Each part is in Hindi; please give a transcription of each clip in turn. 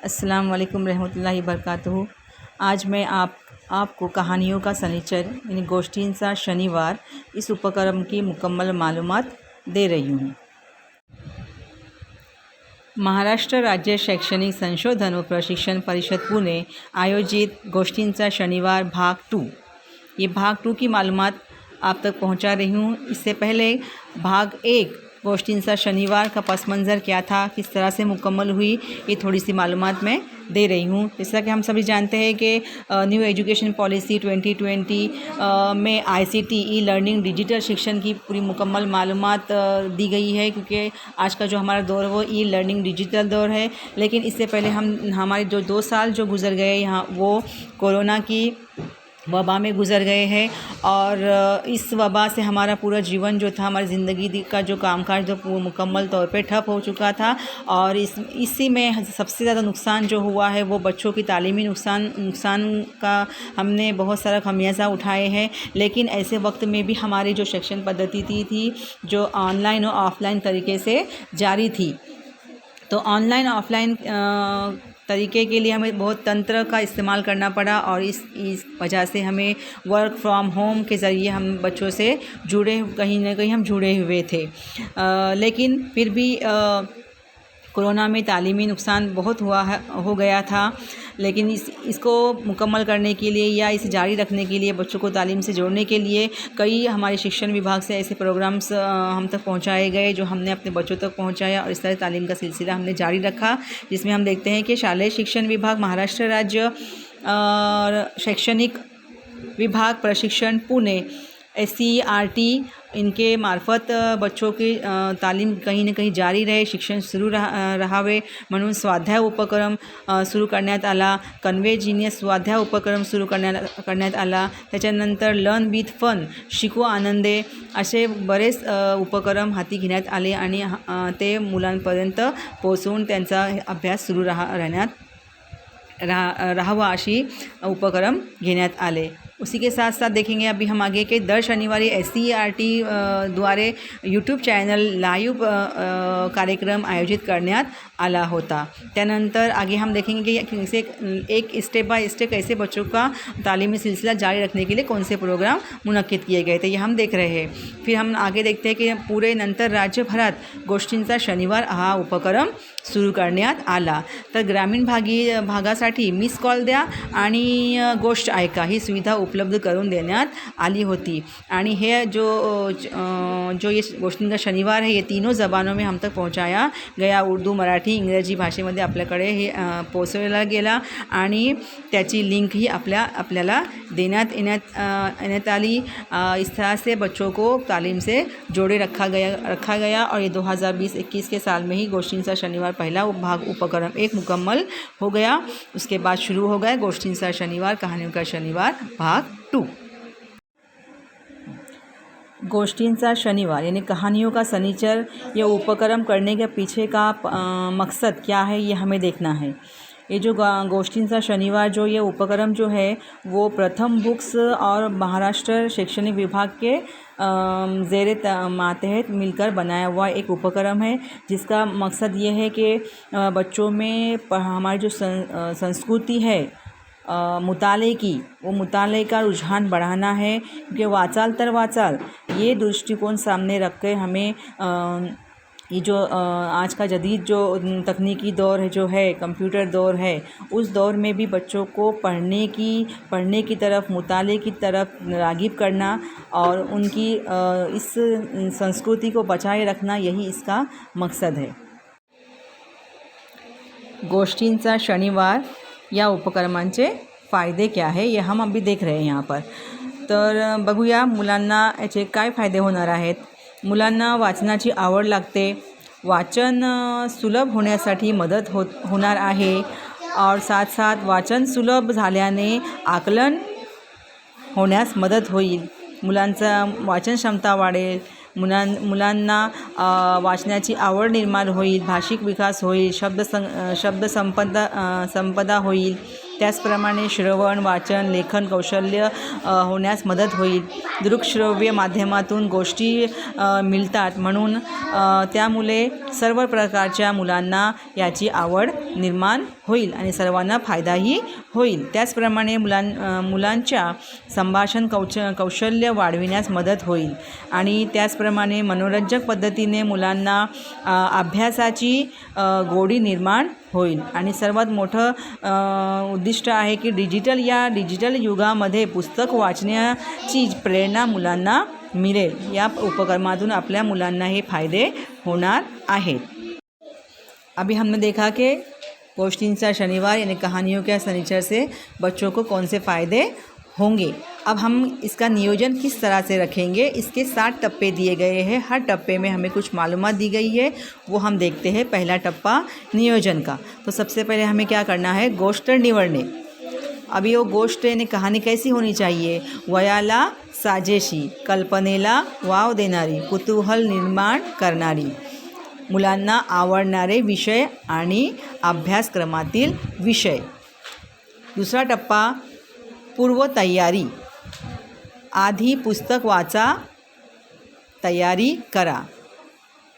अस्सलाम वालेकुम रहमतुल्लाहि बरकातुहू। आज मैं आपको कहानियों का सनीचर यानी गोष्ठींचा शनिवार इस उपक्रम की मुकम्मल मालूमात दे रही हूँ। महाराष्ट्र राज्य शैक्षणिक संशोधन व प्रशिक्षण परिषद पुणे आयोजित गोष्ठींचा शनिवार भाग 2, ये भाग 2 की मालूमात आप तक पहुंचा रही हूँ। इससे पहले भाग 1 गोष्ठींचा शनिवार का पस मंज़र क्या था, किस तरह से मुकम्मल हुई, ये थोड़ी सी मालूमात मैं दे रही हूँ। जैसा कि हम सभी जानते हैं कि न्यू एजुकेशन पॉलिसी 2020 में ICT ई लर्निंग डिजिटल शिक्षण की पूरी मुकम्मल मालूमात दी गई है, क्योंकि आज का जो हमारा दौर है वो ई लर्निंग डिजिटल दौर है। लेकिन इससे पहले हमारे जो 2 साल जो गुज़र गए यहाँ वो कोरोना की वबा में गुज़र गए हैं, और इस वबा से हमारा पूरा जीवन जो था, हमारी ज़िंदगी का जो कामकाज जो मुकम्मल तौर पे ठप हो चुका था। और इसी में सबसे ज़्यादा नुकसान जो हुआ है वो बच्चों की तालीमी नुकसान का हमने बहुत सारा खमियाजा उठाए हैं। लेकिन ऐसे वक्त में भी हमारी जो शिक्षण पद्धति थी जो ऑनलाइन और ऑफ़लाइन तरीके से जारी थी, तो ऑनलाइन ऑफ़लाइन तरीके के लिए हमें बहुत तंत्र का इस्तेमाल करना पड़ा, और इस वजह से हमें वर्क फ्रॉम होम के ज़रिए हम बच्चों से कहीं ना कहीं हम जुड़े हुए थे। लेकिन फिर भी कोरोना में तालीमी नुकसान बहुत हो गया था। लेकिन इसको मुकम्मल करने के लिए या इसे जारी रखने के लिए, बच्चों को तालीम से जोड़ने के लिए कई हमारे शिक्षण विभाग से ऐसे प्रोग्राम्स हम तक पहुंचाए गए जो हमने अपने बच्चों तक पहुंचाया, और इस तरह तालीम का सिलसिला हमने जारी रखा। जिसमें हम देखते हैं कि शालेय शिक्षण विभाग, महाराष्ट्र राज्य शैक्षणिक विभाग प्रशिक्षण पुणे SCERT इनके मार्फत बच्चों की तालीम कहीं ना कहीं जारी रहे, शिक्षण सुरू राहावे म्हणून स्वाध्याय उपक्रम सुरू करण्यात आला। कन्वे जीनियस स्वाध्याय उपक्रम सुरू करण्यात आला। त्याच्यानंतर लर्न विथ फन, शिकू आनंदे, असे बरेच उपक्रम हाती घेण्यात आले, आणि ते मुलांपर्यंत पोहोचवून त्यांचा अभ्यास सुरू राहावा अशी उपक्रम घेण्यात आले। उसी के साथ साथ देखेंगे अभी हम आगे के दर शनिवारी SCERT द्वारे यूट्यूब चॅनल लाईव्ह कार्यक्रम आयोजित करण्यात आला होता। त्यानंतर आगे हम देखेंगे कि एक स्टेप बाय स्टेप कैसे बच्चों का तालीमी सिलसिला जारी रखने के लिए कौन से प्रोग्राम मुनक्किद किए गए थे, ये हम देख रहे हैं। फिर हम आगे देखते हैं कि पूरे नंतर राज्यभरात गोष्ठींचा शनिवार हा उपक्रम सुरू करण्यात आला। तर ग्रामीण भागासाठी मिस कॉल द्या आणि गोष्ट ऐका ही सुविधा उपलब्ध करून देण्यात आली होती। आणि हे जो ये गोष्ठींचा शनिवार है, ये तीनों ज़बानों में हम तक पहुंचाया गया। उर्दू, मराठी, इंग्रजी भाषेमध्ये आपल्याकडे हे पोहोचवला गेला, आणि त्याची लिंक ही आपल्याला देण्यात येण्यात आली। इस तरह से बच्चों को तालीम से जोड़े रखा गया, और ये 2020-21 के साल में ही गोष्ठींचा शनिवार पहला उपक्रम 1 मुकम्मल हो गया। उसके बाद शुरू हो गया गोष्ठींचा शनिवार, कहानियों का शनिवार भाग 2। गोष्ठींचा शनिवार यानी कहानियों का सनीचर, ये उपक्रम करने के पीछे का मकसद क्या है, ये हमें देखना है। ये जो गोष्ठींचा शनिवार जो ये उपक्रम जो है वो प्रथम बुक्स और महाराष्ट्र शैक्षणिक विभाग के ज़ेरे मातहत मिलकर बनाया हुआ एक उपक्रम है, जिसका मकसद ये है कि बच्चों में हमारी जो संस्कृति है मुताले की, वो मुताले का रुझान बढ़ाना है। क्योंकि वाचाल तर वाचाल ये दृष्टिकोण सामने रख कर हमें ये जो आज का जदीद जो तकनीकी दौर है, जो है कंप्यूटर दौर है, उस दौर में भी बच्चों को पढ़ने की तरफ, मुताले की तरफ राग़िब करना और उनकी इस संस्कृति को बचाए रखना, यही इसका मकसद है। गोष्ठींचा शनिवार या उपक्रमांचे फ़ायदे क्या है, ये हम अभी देख रहे हैं यहाँ पर। तर बघूया मुलांना याचे काय फायदे होणार आहेत। मुलांना वाचनाची आवड लागते, वाचन सुलभ होण्यासाठी मदत होणार आहे, और साथ साथ वाचन सुलभ झाल्याने आकलन होण्यास मदत होईल, मुलांचा वाचन क्षमता वाढेल, मुलांना वाचण्याची आवड निर्माण होईल, भाषिक विकास होईल, शब्द संपदा होईल, त्याचप्रमाणे श्रवण, वाचन, लेखन कौशल्य होण्यास मदत होईल. दृकश्रव्य माध्यमातून गोष्टी मिळतात, म्हणून त्यामुळे सर्व प्रकारच्या मुलांना याची आवड निर्माण होईल आणि सर्वांना फायदाही होईल. त्याचप्रमाणे मुलांच्या संभाषण कौशल्य वाढविण्यास मदत होईल आणि त्याचप्रमाणे मनोरंजक पद्धतीने मुलांना अभ्यासाची गोडी निर्माण होईल. आणि सर्वात मोठं उद्दिष्ट आहे की डिजिटल युगामध्ये पुस्तक वाचण्याची प्रेरणा मुलांना मिळेल. या उपक्रमातून आपल्या मुलांना हे फायदे होणार आहेत. अभी हमने देखा कि गोष्ठींचा शनिवार यानी कहानियों के शनिचर से बच्चों को कौन से फ़ायदे होंगे. अब हम इसका नियोजन किस तरह से रखेंगे. इसके 7 टप्पे दिए गए हैं. हर टप्पे में हमें कुछ मालूमात दी गई है, वो हम देखते हैं. पहला टप्पा नियोजन का. तो सबसे पहले हमें क्या करना है, गोष्ट निवडणे. अभी वो गोष्ट यानी कहानी कैसी होनी चाहिए, वयाला साजेशी, कल्पनेला वाव देणारी, कुतूहल निर्माण करणारी, मुलांना आवडणारे विषय आणि अभ्यासक्रमातील विषय. दुसरा टप्पा पूर्वतयारी. आधी पुस्तक वाचा, तयारी करा.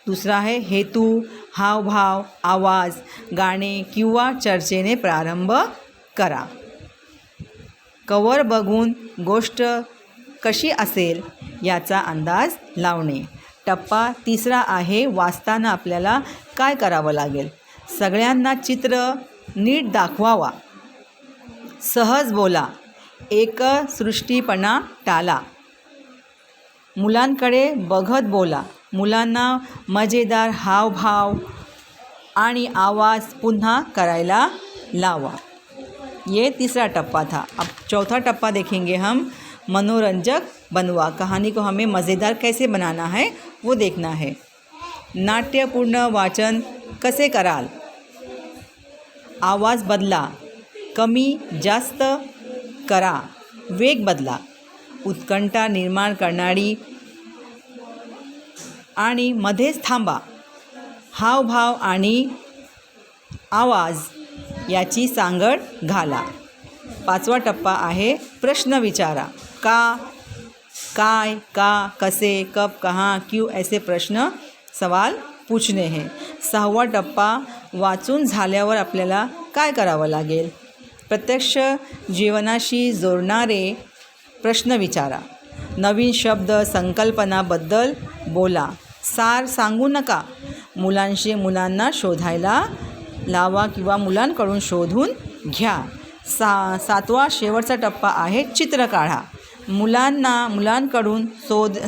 दुसरा आहे हेतू, हावभाव, आवाज, गाणे किंवा चर्चेने प्रारंभ करा. कवर बघून गोष्ट कशी असेल याचा अंदाज लावणे. टप्पा तिसरा आहे वाचताना आपल्याला काय करावं लागेल. सगळ्यांना चित्र नीट दाखवावा, सहज बोला, एकसृष्टीपणा टाळा, मुलांकडे बघत बोला, मुलांना मजेदार हावभाव आणि आवाज़ पुन्हा करायला लावा. ये तीसरा टप्पा था. अब चौथा टप्पा देखेंगे हम, मनोरंजक बनवा. कहानी को हमें मज़ेदार कैसे बनाना है वो देखना है. नाट्यपूर्ण वाचन कसे कराल, आवाज़ बदला, कमी जास्त करा, वेग बदला, उत्कंठा निर्माण करणारी आणि मध्येच थांबा, हावभाव आणि आवाज याची सांगड घाला. पाचवा टप्पा आहे प्रश्न विचारा. का, काय, का, कसे, कब, कहाँ, क्यों ऐसे प्रश्न सवाल पूछने हैं. सहावा टप्पा वाचून झाल्यावर आपल्याला काय करावं लागेल. प्रत्यक्ष जीवनाशी जोडणारे प्रश्न विचारा. नवीन शब्द संकल्पनाबद्दल बोला. सार सांगू नका. मुलांना शोधायला लावा किंवा मुलांकडून शोधून घ्या. सातवा शेवटचा टप्पा आहे चित्र काढा. मुलांकडून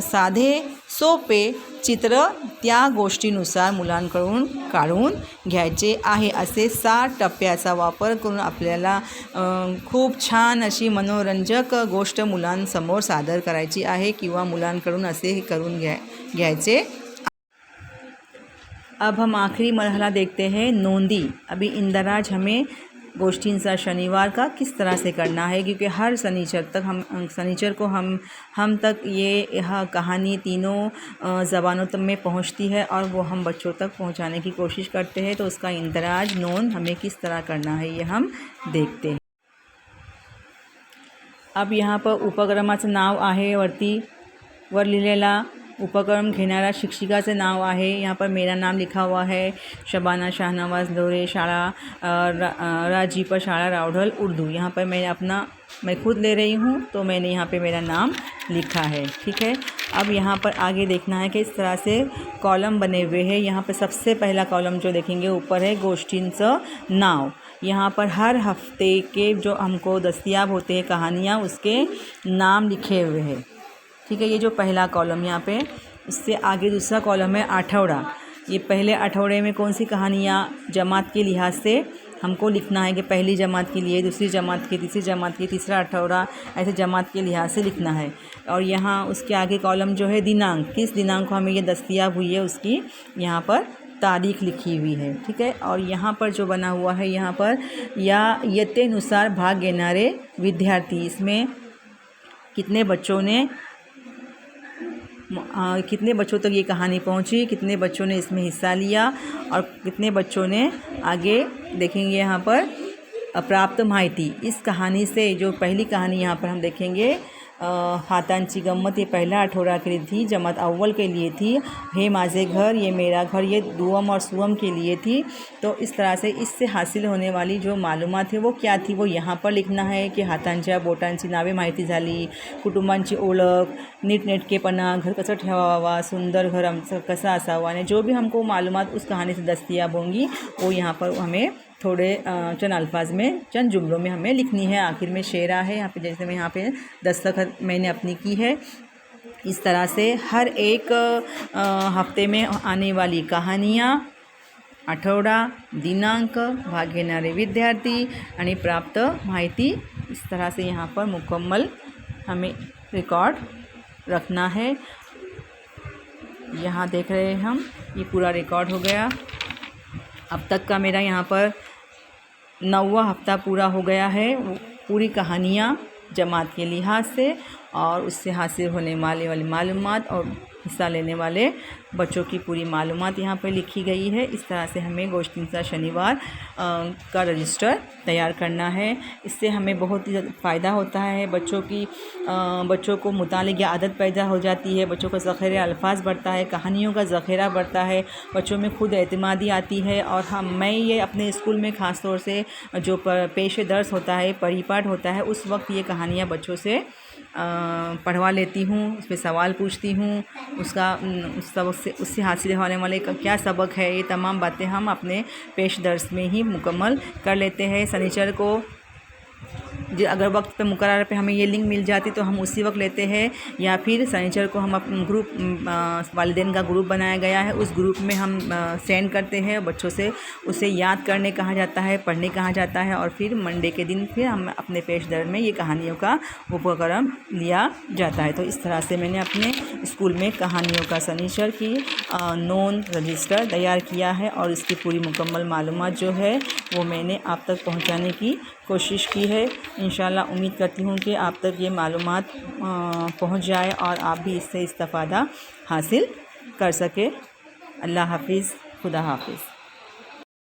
साधे सोपे चित्र त्या गोष्टीनुसार मुलांकडून काढून घ्यायचे आहे. असे 7 टप्प्याचा वापर करून आपल्याला खूप छान अशी मनोरंजक गोष्ट मुलांसमोर सादर करायची आहे किंवा मुलांकडून असे करून घ्यायचे. अब हम आखिरी मरहला देखते हैं, नोंदी. अभी इंदराज हमें गोष्ठींचा शनिवार का किस तरह से करना है, क्योंकि हर शनिचर को हम तक यह कहानी तीनों ज़बानों में पहुंचती है और वो हम बच्चों तक पहुंचाने की कोशिश करते हैं. तो उसका इंदराज नोंद हमें किस तरह करना है ये हम देखते हैं. अब यहाँ पर उपक्रमाचं नाव आहे वर लिहिलेला. उपक्रम घेणारा शिक्षिकाचे नाव आहे. यहाँ पर मेरा नाम लिखा हुआ है, शबाना शाहनवाज़ लोरे, शाला राजीपर शाला राउढल उर्दू. यहाँ पर मैं खुद ले रही हूँ, तो मैंने यहाँ पे मेरा नाम लिखा है. ठीक है. अब यहाँ पर आगे देखना है कि इस तरह से कॉलम बने हुए हैं. यहाँ पर सबसे पहला कॉलम जो देखेंगे ऊपर है गोष्ठींचं नाव. यहाँ पर हर हफ्ते के जो हमको दस्तयाब होते हैं कहानियाँ, उसके नाम लिखे हुए हैं. ठीक है. ये जो पहला कॉलम यहाँ पे, उससे आगे दूसरा कॉलम है आठवड़ा. ये पहले आठवड़े में कौन सी कहानियाँ जमात के लिहाज से हमको लिखना है कि पहली जमात के लिए, दूसरी जमात के, तीसरी जमात के, तीसरा आठवड़ा, ऐसे जमात के लिहाज से लिखना है. और यहाँ उसके आगे कॉलम जो है दिनांक, किस दिनांक को हमें ये दस्तयाब हुई है उसकी यहाँ पर तारीख लिखी हुई है. ठीक है. और यहाँ पर जो बना हुआ है, यहाँ पर या इयत्तेनुसार भाग घेणारे विद्यार्थी, इसमें कितने बच्चों तक ये कहानी पहुंची, कितने बच्चों ने इसमें हिस्सा लिया और कितने बच्चों ने आगे देखेंगे यहाँ पर प्राप्त माहिती। इस कहानी से जो पहली कहानी यहाँ पर हम देखेंगे, हातांची गंमत, ये पहला आठवडा के लिए थी, जमात अव्वल के लिए थी, हे माझे घर, ये मेरा घर, ये दुअम और सुअम के लिए थी। तो इस तरह से इससे हासिल होने वाली जो मालूमात है वो क्या थी वो यहाँ पर लिखना है कि हातांच्या बोटांची नावे माहिती झाली, कुटुंबांची ओळख, नीटनेटकेपणा, घर कसं ठेवावा, सुंदर घर आमचं कसं असावं, आणि जो भी हमको मालूमात उस कहानी से दस्तयाब होंगी वो यहाँ पर हमें थोड़े चंद अल्फाज में, चंद जुमलों में हमें लिखनी है। आखिर में शेरा है यहाँ पे, जैसे मैं यहाँ पे दस्तखत मैंने अपनी की है। इस तरह से हर एक हफ्ते में आने वाली कहानियाँ, आठवडा, दिनांक, भाग घेणारे विद्यार्थी आणि प्राप्त माहिती, इस तरह से यहाँ पर मुकम्मल हमें रिकॉर्ड रखना है। यहाँ देख रहे हैं हम, ये पूरा रिकॉर्ड हो गया। अब तक का मेरा यहाँ पर 9वां हफ्ता पूरा हो गया है। पूरी कहानियाँ जमात के लिहाज से और उससे हासिल होने वाली मालूमात और हिस्सा लेने वाले बच्चों की पूरी मालूमात यहाँ पर लिखी गई है। इस तरह से हमें गोष्टींचा शनिवार का रजिस्टर तैयार करना है। इससे हमें बहुत ही फ़ायदा होता है। बच्चों को मुताले की आदत पैदा हो जाती है, बच्चों का ज़ख़ीरे अल्फाज बढ़ता है, कहानियों का ज़ख़ीरा बढ़ता है, बच्चों में खुद एतमादी आती है। और मैं ये अपने स्कूल में ख़ास तौर से जो पेश दर्स होता है, परिपाठ होता है, उस वक्त ये कहानियाँ बच्चों से पढ़वा लेती हूँ, उस पर सवाल पूछती हूँ, उस सबक से, उससे हासिल होने वाले का क्या सबक है, ये तमाम बातें हम अपने पेश दर्स में ही मुकम्मल कर लेते हैं। शनिचर को अगर वक्त पे मुकर्रर पे हमें ये लिंक मिल जाती तो हम उसी वक्त लेते हैं, या फिर शनिचर को हम अपने ग्रुप, वालिदैन का ग्रुप बनाया गया है, उस ग्रुप में हम सेंड करते हैं बच्चों से, उसे याद करने कहा जाता है, पढ़ने कहा जाता है, और फिर मंडे के दिन फिर हम अपने पेश दर्ज में ये कहानियों का उपक्रम लिया जाता है। तो इस तरह से मैंने अपने स्कूल में कहानियों का शनिचर की नोन रजिस्टर तैयार किया है, और इसकी पूरी मुकम्मल मालूमात जो है वो मैंने आप तक पहुँचाने की कोशिश की है। इंशाल्लाह उम्मीद करती हूँ कि आप तक ये मालूमात पहुँच जाए और आप भी इससे इस्तिफ़ादा हासिल कर सके। अल्लाह हाफिज़, खुदा हाफिज़।